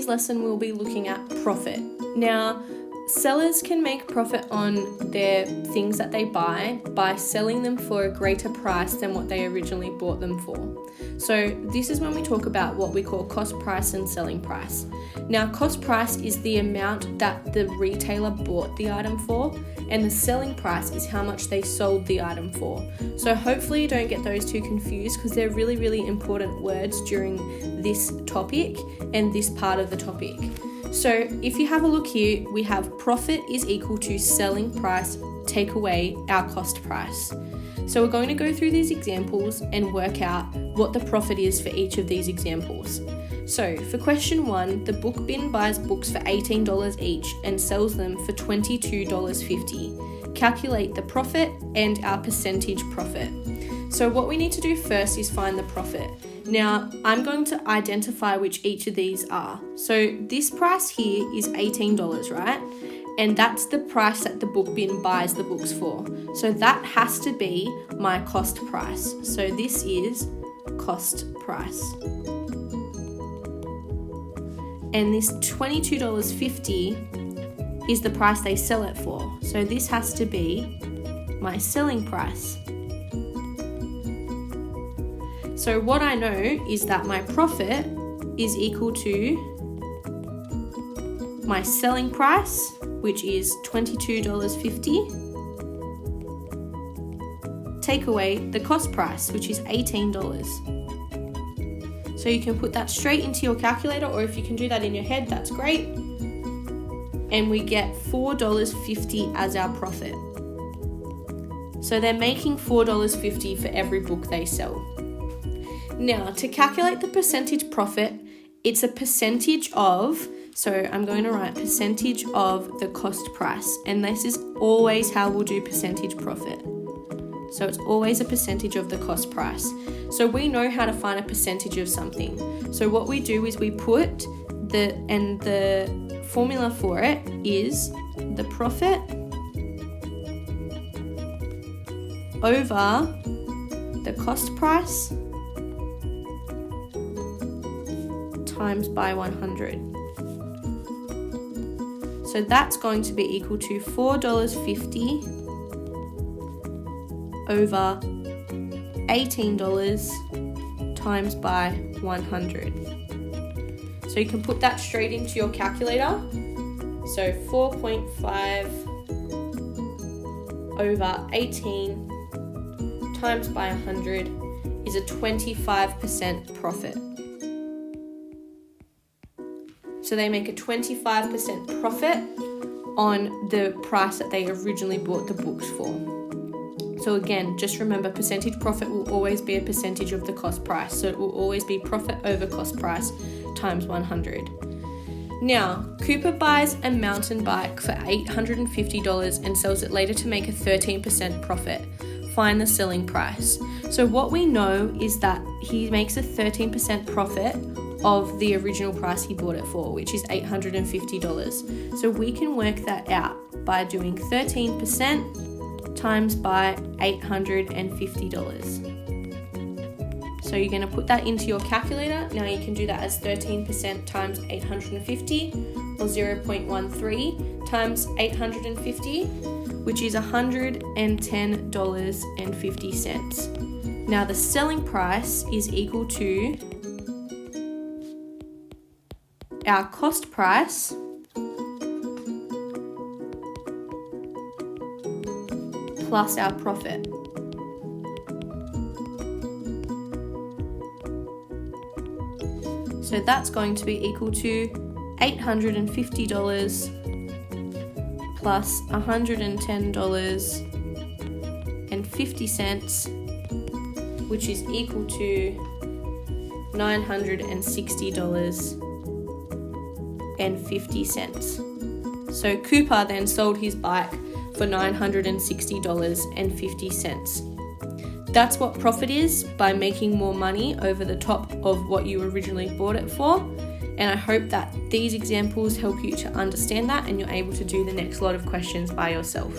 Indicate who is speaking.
Speaker 1: today's lesson we'll be looking at profit. Now, sellers can make profit on their things that they buy by selling them for a greater price than what they originally bought them for. So this is when we talk about what we call cost price and selling price. Now, cost price is the amount that the retailer bought the item for, and the selling price is how much they sold the item for. So hopefully you don't get those two confused, because they're really, really important words during this topic and this part of the topic. So if you have a look here, we have profit is equal to selling price take away our cost price. So we're going to go through these examples and work out what the profit is for each of these examples. So for question 1, the book bin buys books for $18 each and sells them for $22.50. Calculate the profit and our percentage profit. So what we need to do first is find the profit. Now, I'm going to identify which each of these are. So this price here is $18, right? And that's the price that the book bin buys the books for. So that has to be my cost price. So this is cost price. And this $22.50 is the price they sell it for. So this has to be my selling price. So what I know is that my profit is equal to my selling price, which is $22.50, take away the cost price, which is $18. So you can put that straight into your calculator, or if you can do that in your head, that's great. And we get $4.50 as our profit. So they're making $4.50 for every book they sell. Now, to calculate the percentage profit, it's a percentage of, so I'm going to write percentage of the cost price, and this is always how we'll do percentage profit. So it's always a percentage of the cost price. So we know how to find a percentage of something. So what we do is we put the formula for it is the profit over the cost price times by 100. So that's going to be equal to $4.50 over $18 times by 100. So you can put that straight into your calculator. So 4.5 over 18 times by 100 is a 25% profit. So they make a 25% profit on the price that they originally bought the books for. So again, just remember, percentage profit will always be a percentage of the cost price. So it will always be profit over cost price times 100. Now, Cooper buys a mountain bike for $850 and sells it later to make a 13% profit. Find the selling price. So what we know is that he makes a 13% profit of the original price he bought it for, which is $850. So we can work that out by doing 13% times by $850. So you're going to put that into your calculator. Now you can do that as 13% times 850, or 0.13 times 850, which is $110.50. Now the selling price is equal to our cost price plus our profit. So that's going to be equal to $850 plus $110.50, which is equal to $960.50. So Cooper then sold his bike for $960.50. That's what profit is, by making more money over the top of what you originally bought it for. And I hope that these examples help you to understand that and you're able to do the next lot of questions by yourself.